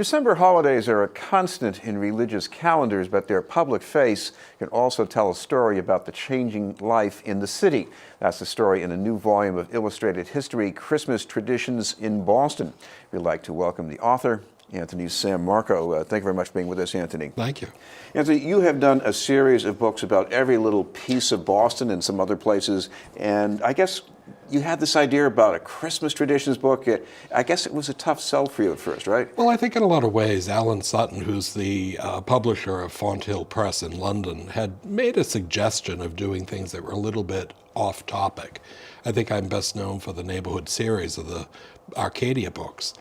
December holidays are a constant in religious calendars, but their public face can also tell a story about the changing life in the city. That's the story in a new volume of Illustrated History, Christmas Traditions in Boston. We'd like to welcome the author, Anthony Sammarco. Thank you very much for being with us, Anthony. Thank you. Anthony, you have done a series of books about every little piece of Boston and some other places, and I guess you had this idea about a Christmas traditions book. I guess it was a tough sell for you at first, right? Well, I think in a lot of ways, Alan Sutton, who's the publisher of Fonthill Press in London, had made a suggestion of doing things that were a little bit off topic. I think I'm best known for the Neighborhood series of the Arcadia books.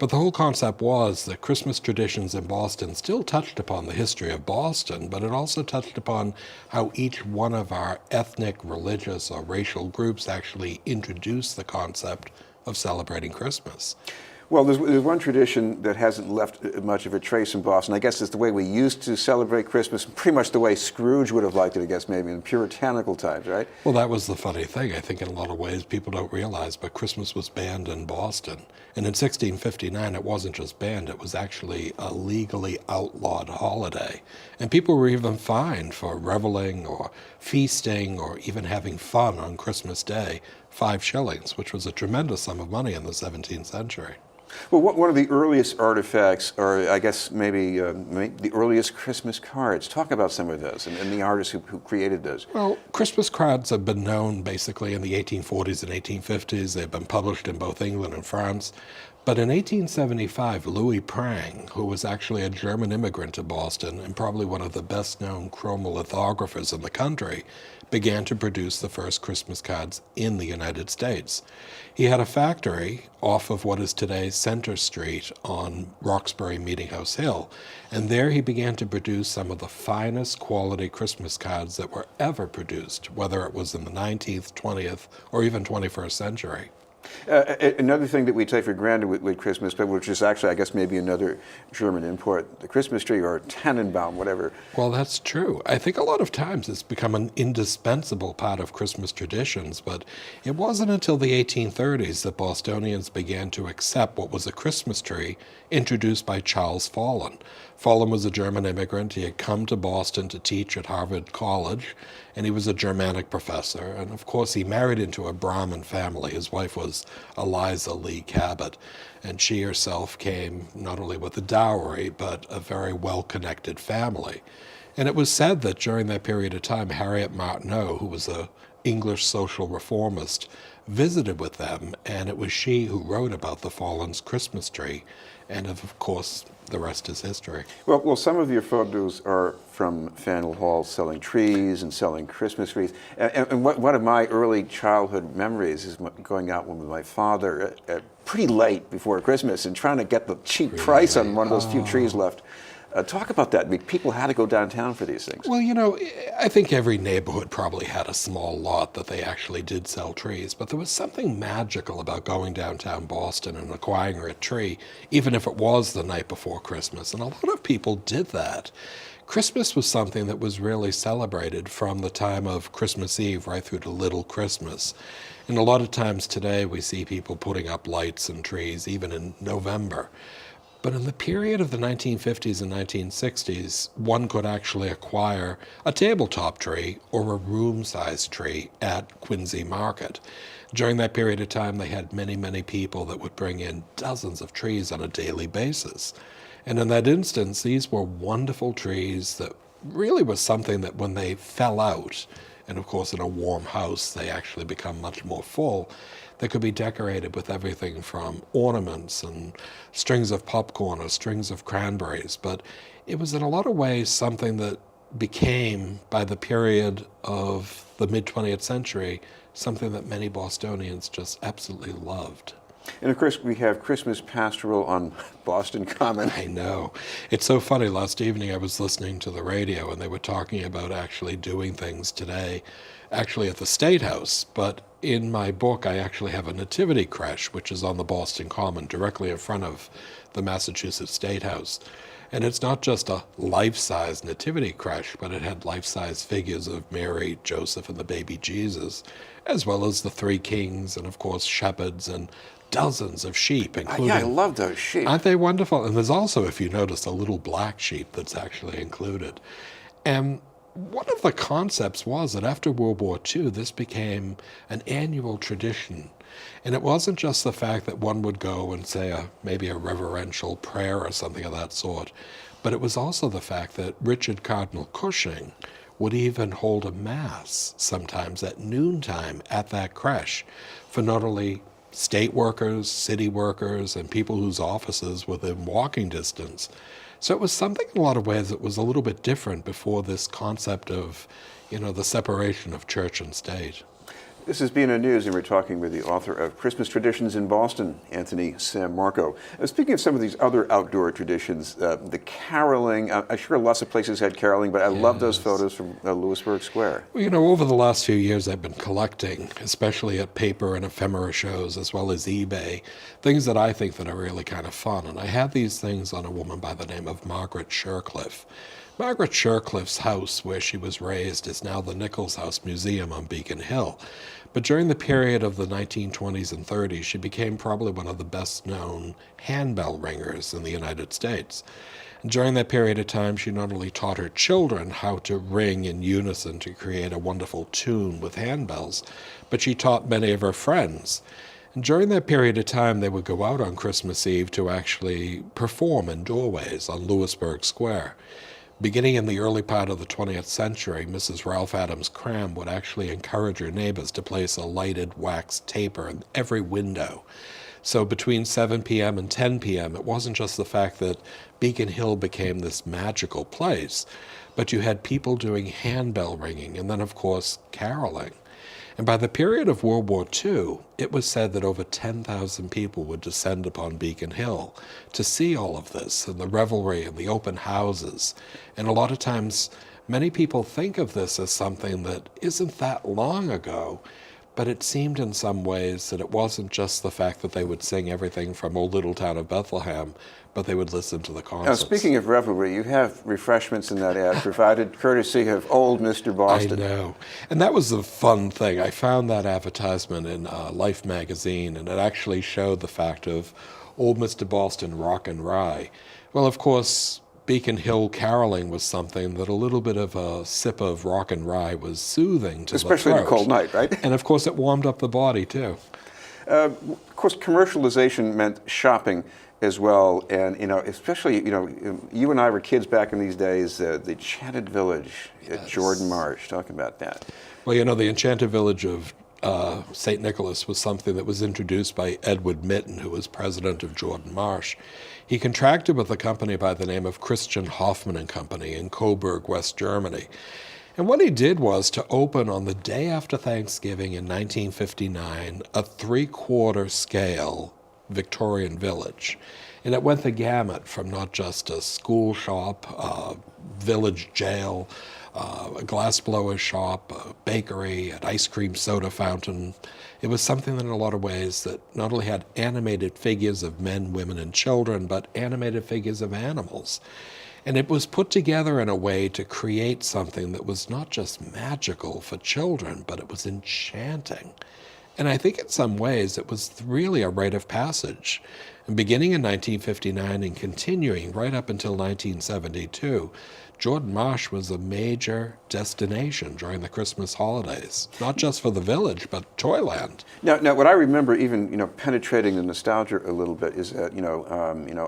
But the whole concept was that Christmas traditions in Boston still touched upon the history of Boston, but it also touched upon how each one of our ethnic, religious, or racial groups actually introduced the concept of celebrating Christmas. Well, there's one tradition that hasn't left much of a trace in Boston. I guess it's the way we used to celebrate Christmas, pretty much the way Scrooge would have liked it, I guess, maybe in puritanical times, right? Well, that was the funny thing. I think in a lot of ways people don't realize, but Christmas was banned in Boston. And in 1659, it wasn't just banned, it was actually a legally outlawed holiday. And people were even fined for reveling or feasting or even having fun on Christmas Day, 5 shillings, which was a tremendous sum of money in the 17th century. Well, one of the earliest artifacts, or I guess maybe the earliest Christmas cards. Talk about some of those and the artists who created those. Well, Christmas cards have been known basically in the 1840s and 1850s. They've been published in both England and France. But in 1875, Louis Prang, who was actually a German immigrant to Boston and probably one of the best-known chromolithographers in the country, began to produce the first Christmas cards in the United States. He had a factory off of what is today Center Street on Roxbury Meeting House Hill, and there he began to produce some of the finest quality Christmas cards that were ever produced, whether it was in the 19th, 20th, or even 21st century. Another thing that we take for granted with Christmas, but which is actually, I guess, maybe another German import, the Christmas tree or Tannenbaum, whatever. Well, that's true. I think a lot of times it's become an indispensable part of Christmas traditions, but it wasn't until the 1830s that Bostonians began to accept what was a Christmas tree introduced by Charles Follen. Follen was a German immigrant. He had come to Boston to teach at Harvard College, and he was a Germanic professor. And of course, he married into a Brahmin family. His wife was Eliza Lee Cabot, and she herself came not only with a dowry, but a very well-connected family. And it was said that during that period of time, Harriet Martineau, who was an English social reformist, visited with them, and it was she who wrote about the Follen's Christmas tree. And of course, the rest is history. Well, some of your photos are from Faneuil Hall selling trees and selling Christmas wreaths. And one of my early childhood memories is going out with my father pretty late before Christmas and trying to get the cheap price on one of those few trees left. Talk about that. I mean, people had to go downtown for these things. Well, you know, I think every neighborhood probably had a small lot that they actually did sell trees, but there was something magical about going downtown Boston and acquiring a tree, even if it was the night before Christmas, and a lot of people did that. Christmas was something that was really celebrated from the time of Christmas Eve right through to Little Christmas. And a lot of times today we see people putting up lights and trees even in November. But in the period of the 1950s and 1960s, one could actually acquire a tabletop tree or a room-sized tree at Quincy Market. During that period of time, they had many, many people that would bring in dozens of trees on a daily basis. And in that instance, these were wonderful trees that really was something that when they fell out, and of course in a warm house, they actually become much more full, they could be decorated with everything from ornaments and strings of popcorn or strings of cranberries. But it was in a lot of ways something that became, by the period of the mid-20th century, something that many Bostonians just absolutely loved. And of course, we have Christmas Pastoral on Boston Common. I know. It's so funny. Last evening I was listening to the radio and they were talking about actually doing things today, actually at the State House. But in my book, I actually have a nativity creche, which is on the Boston Common, directly in front of the Massachusetts State House. And it's not just a life-size nativity creche, but it had life-size figures of Mary, Joseph, and the baby Jesus, as well as the three kings and, of course, shepherds and dozens of sheep, including... Yeah, I love those sheep. Aren't they wonderful? And there's also, if you notice, a little black sheep that's actually included. And one of the concepts was that after World War II, this became an annual tradition. And it wasn't just the fact that one would go and say maybe a reverential prayer or something of that sort, but it was also the fact that Richard Cardinal Cushing would even hold a mass sometimes at noontime at that creche for not only state workers, city workers, and people whose offices were within walking distance. So it was something in a lot of ways that was a little bit different before this concept of, the separation of church and state. This is BNN News, and we're talking with the author of Christmas Traditions in Boston, Anthony Sammarco. Speaking of some of these other outdoor traditions, the caroling, I'm sure lots of places had caroling, but I love those photos from Lewisburg Square. Well, over the last few years I've been collecting, especially at paper and ephemera shows, as well as eBay, things that I think that are really kind of fun. And I had these things on a woman by the name of Margaret Shercliffe. Margaret Shercliffe's house, where she was raised, is now the Nichols House Museum on Beacon Hill. But during the period of the 1920s and 30s, she became probably one of the best-known handbell ringers in the United States. And during that period of time, she not only taught her children how to ring in unison to create a wonderful tune with handbells, but she taught many of her friends. And during that period of time, they would go out on Christmas Eve to actually perform in doorways on Lewisburg Square. Beginning in the early part of the 20th century, Mrs. Ralph Adams Cram would actually encourage her neighbors to place a lighted wax taper in every window. So between 7 p.m. and 10 p.m., it wasn't just the fact that Beacon Hill became this magical place, but you had people doing handbell ringing and then, of course, caroling. And by the period of World War II, it was said that over 10,000 people would descend upon Beacon Hill to see all of this, and the revelry and the open houses. And a lot of times, many people think of this as something that isn't that long ago, but it seemed in some ways that it wasn't just the fact that they would sing everything from Old Little Town of Bethlehem, but they would listen to the concerts. Now, speaking of revelry, you have refreshments in that ad provided courtesy of old Mr. Boston. I know. And that was the fun thing. I found that advertisement in Life magazine, and it actually showed the fact of Old Mr. Boston Rock and Rye. Well, of course, Beacon Hill caroling was something that a little bit of a sip of rock and rye was soothing to especially the in a cold night, right? And of course, it warmed up the body, too. Of course, commercialization meant shopping as well, and especially you and I were kids back in these days. The Enchanted Village at Jordan Marsh. Talk about that. Well, the Enchanted Village of St. Nicholas was something that was introduced by Edward Mitten, who was president of Jordan Marsh. He contracted with a company by the name of Christian Hoffman and Company in Coburg, West Germany. And what he did was to open on the day after Thanksgiving in 1959 a 3/4 scale Victorian village. And it went the gamut from not just a school shop, a village jail, a glassblower shop, a bakery, an ice cream soda fountain. It was something that in a lot of ways that not only had animated figures of men, women, and children, but animated figures of animals. And it was put together in a way to create something that was not just magical for children, but it was enchanting. And I think in some ways it was really a rite of passage. And beginning in 1959 and continuing right up until 1972, Jordan Marsh was a major destination during the Christmas holidays, not just for the village, but Toyland. Now, what I remember, even penetrating the nostalgia a little bit, is that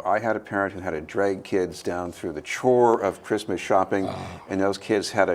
I had a parent who had to drag kids down through the chore of Christmas shopping, and those kids had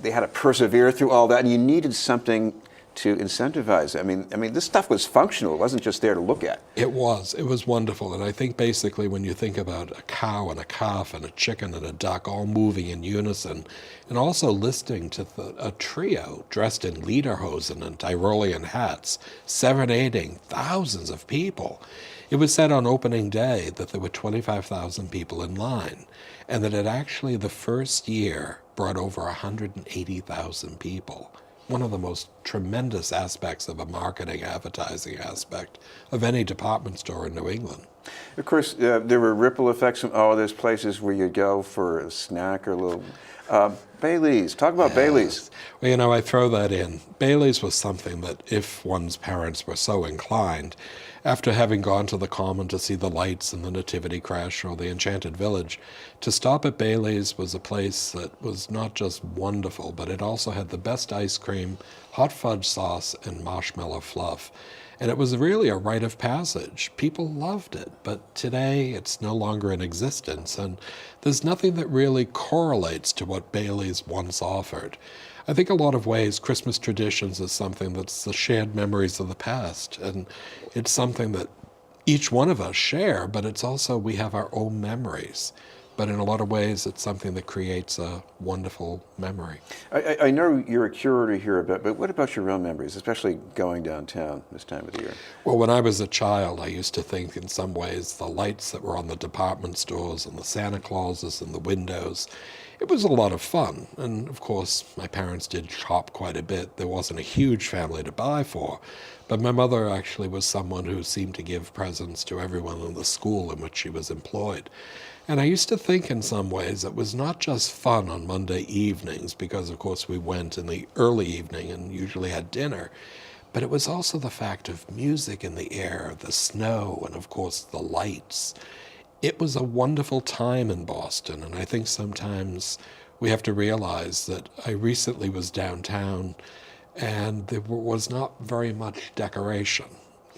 they had to persevere through all that, and you needed something to incentivize. I mean, this stuff was functional. It wasn't just there to look at. It was wonderful. And I think basically when you think about a cow and a calf and a chicken and a duck all moving in unison, and also listening to a trio dressed in lederhosen and Tyrolean hats, serenading thousands of people. It was said on opening day that there were 25,000 people in line, and that it actually the first year brought over 180,000 people. One of the most tremendous aspects of a marketing, advertising aspect of any department store in New England. Of course, there were ripple effects from all those places where you go for a snack or a little. Bailey's. Talk about Bailey's. Well, you know, I throw that in. Bailey's was something that, if one's parents were so inclined, after having gone to the Common to see the lights and the Nativity Crash or the Enchanted Village, to stop at Bailey's was a place that was not just wonderful, but it also had the best ice cream, hot fudge sauce, and marshmallow fluff. And it was really a rite of passage. People loved it, but today it's no longer in existence, and there's nothing that really correlates to what Bailey's once offered. I think a lot of ways Christmas traditions is something that's the shared memories of the past, and it's something that each one of us share, but it's also we have our own memories. But in a lot of ways, it's something that creates a wonderful memory. I know you're a curator here a bit, but what about your own memories, especially going downtown this time of the year? Well, when I was a child, I used to think in some ways the lights that were on the department stores and the Santa Clauses and the windows, it was a lot of fun. And of course, my parents did shop quite a bit. There wasn't a huge family to buy for. But my mother actually was someone who seemed to give presents to everyone in the school in which she was employed. And I used to think in some ways it was not just fun on Monday evenings, because of course we went in the early evening and usually had dinner, but it was also the fact of music in the air, the snow, and of course the lights. It was a wonderful time in Boston, and I think sometimes we have to realize that I recently was downtown and there was not very much decoration,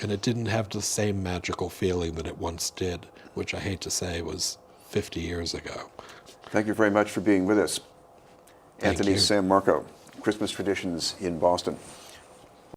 and it didn't have the same magical feeling that it once did, which I hate to say was 50 years ago. Thank you very much for being with us. Thank Anthony you. Sammarco, Christmas Traditions in Boston.